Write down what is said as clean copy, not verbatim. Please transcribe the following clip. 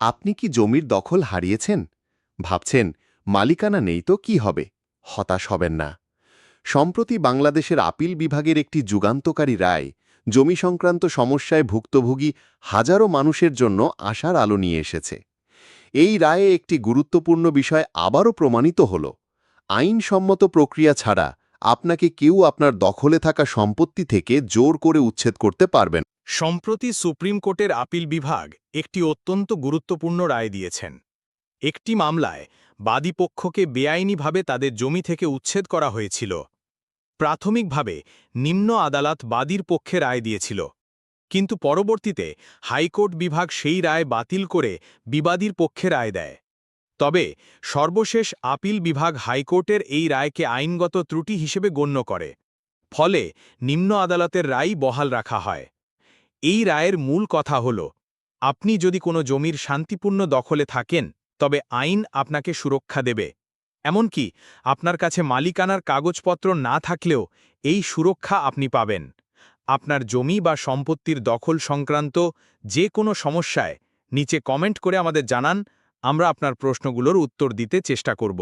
আপনি কি জমির দখল হারিয়েছেন? ভাবছেন মালিকানা নেই তো কি হবে? হতাশ হবেন না। সম্প্রতি বাংলাদেশের আপিল বিভাগের একটি যুগান্তকারী রায় জমি সংক্রান্ত সমস্যায় ভুক্তভোগী হাজারো মানুষের জন্য আশার আলো নিয়ে এসেছে। এই রায়ে একটি গুরুত্বপূর্ণ বিষয় আবারও প্রমাণিত হল, আইনসম্মত প্রক্রিয়া ছাড়া আপনাকে কেউ আপনার দখলে থাকা সম্পত্তি থেকে জোর করে উচ্ছেদ করতে পারবেন। সম্প্রতি সুপ্রিম কোর্টের আপিল বিভাগ একটি অত্যন্ত গুরুত্বপূর্ণ রায় দিয়েছেন। একটি মামলায় বাদীপক্ষকে বেআইনিভাবে তাদের জমি থেকে উচ্ছেদ করা হয়েছিল। প্রাথমিকভাবে নিম্ন আদালত বাদীর পক্ষে রায় দিয়েছিল, কিন্তু পরবর্তীতে হাইকোর্ট বিভাগ সেই রায় বাতিল করে বিবাদীর পক্ষে রায় দেয়। তবে সর্বশেষ আপিল বিভাগ হাইকোর্টের এই রায়কে আইনগত ত্রুটি হিসেবে গণ্য করে, ফলে নিম্ন আদালতের রায় বহাল রাখা হয়। এই রায়ের মূল কথা হল, আপনি যদি কোনো জমির শান্তিপূর্ণ দখলে থাকেন, তবে আইন আপনাকে সুরক্ষা দেবে। এমনকি আপনার কাছে মালিকানার কাগজপত্র না থাকলেও এই সুরক্ষা আপনি পাবেন। আপনার জমি বা সম্পত্তির দখল সংক্রান্ত যে কোনো সমস্যায় নিচে কমেন্ট করে আমাদের জানান, আমরা আপনার প্রশ্নগুলোর উত্তর দিতে চেষ্টা করব।